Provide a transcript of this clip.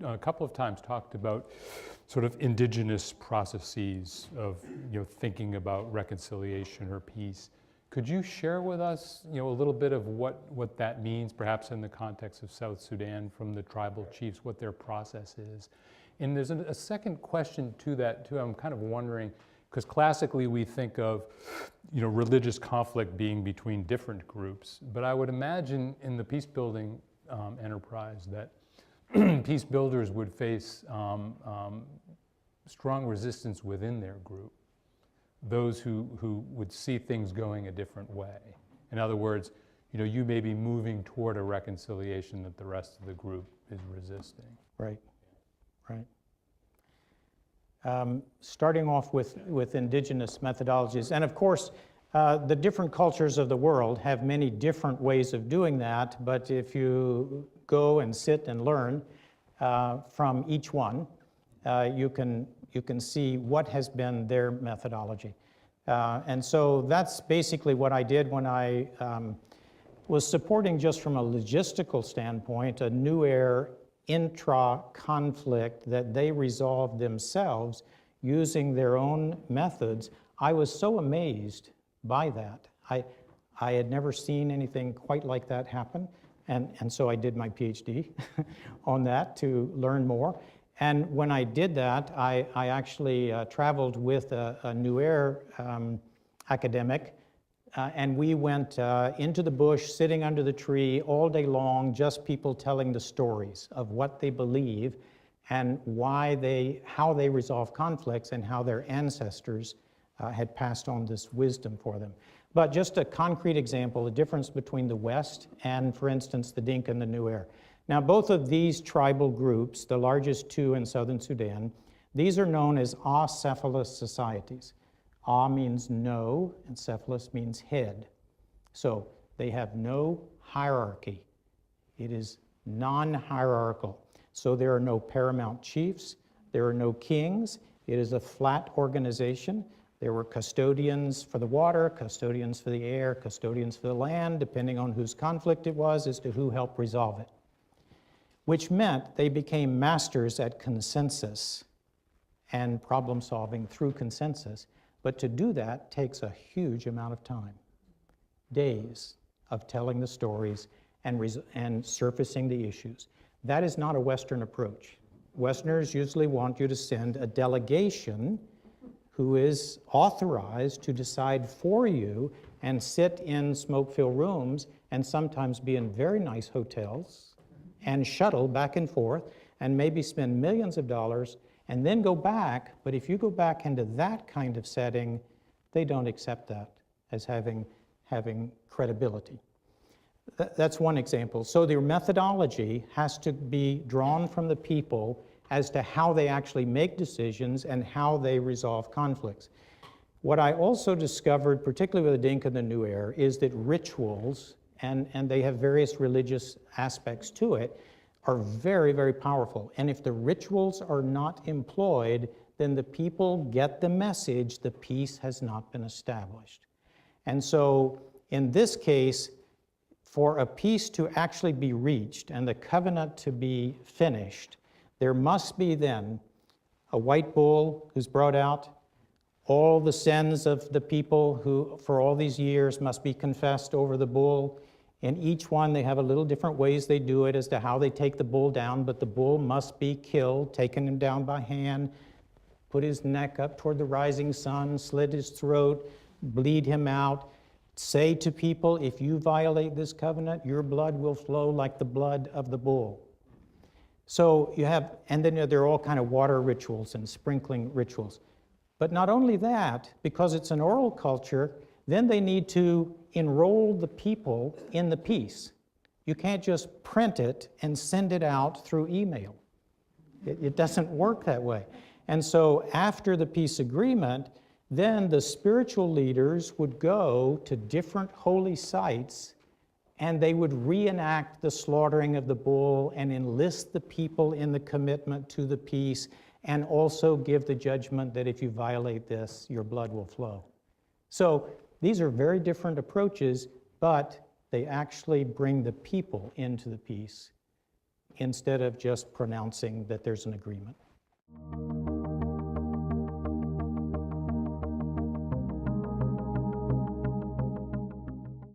a couple of times talked about sort of indigenous processes of thinking about reconciliation or peace. Could you share with us a little bit of what that means, perhaps in the context of South Sudan, from the tribal chiefs, what their process is? And there's a second question to that too. I'm kind of wondering, because classically we think of religious conflict being between different groups, but I would imagine in the peace building enterprise that peace builders would face strong resistance within their group, those who would see things going a different way. In other words, you may be moving toward a reconciliation that the rest of the group is resisting. Right, right. Starting off with indigenous methodologies, and of course, the different cultures of the world have many different ways of doing that, but if you go and sit and learn from each one, you can see what has been their methodology. And so that's basically what I did when I was supporting, just from a logistical standpoint, a Nuer intra-conflict that they resolved themselves using their own methods. I was so amazed by that. I had never seen anything quite like that happen, and so I did my PhD on that to learn more. And when I did that, I actually traveled with a Nuer academic, and we went into the bush, sitting under the tree all day long, just people telling the stories of what they believe and how they resolve conflicts and how their ancestors had passed on this wisdom for them. But just a concrete example, the difference between the West and, for instance, the Dinka and the Nuer. Now, both of these tribal groups, the largest two in southern Sudan, these are known as acephalous societies. A means no, and cephalous means head. So they have no hierarchy. It is non-hierarchical. So there are no paramount chiefs, there are no kings. It is a flat organization. There were custodians for the water, custodians for the air, custodians for the land, depending on whose conflict it was as to who helped resolve it, which meant they became masters at consensus and problem solving through consensus. But to do that takes a huge amount of time, days of telling the stories and surfacing the issues. That is not a Western approach. Westerners usually want you to send a delegation who is authorized to decide for you and sit in smoke-filled rooms and sometimes be in very nice hotels and shuttle back and forth and maybe spend millions of dollars and then go back. But if you go back into that kind of setting, they don't accept that as having credibility. That's one example. So their methodology has to be drawn from the people as to how they actually make decisions and how they resolve conflicts. What I also discovered, particularly with the Dinka and the Nuer, is that rituals, and they have various religious aspects to it, are very, very powerful. And if the rituals are not employed, then the people get the message the peace has not been established. And so in this case, for a peace to actually be reached and the covenant to be finished, there must be then a white bull who's brought out. All the sins of the people who for all these years must be confessed over the bull. In each one, they have a little different ways they do it as to how they take the bull down, but the bull must be killed, taken him down by hand, put his neck up toward the rising sun, slit his throat, bleed him out. Say to people, if you violate this covenant, your blood will flow like the blood of the bull. So you have, and then there are all kind of water rituals and sprinkling rituals. But not only that, because it's an oral culture, then they need to enroll the people in the peace. You can't just print it and send it out through email. It doesn't work that way. And so after the peace agreement, then the spiritual leaders would go to different holy sites and they would reenact the slaughtering of the bull and enlist the people in the commitment to the peace and also give the judgment that if you violate this, your blood will flow. So these are very different approaches, but they actually bring the people into the peace. instead of just pronouncing that there's an agreement.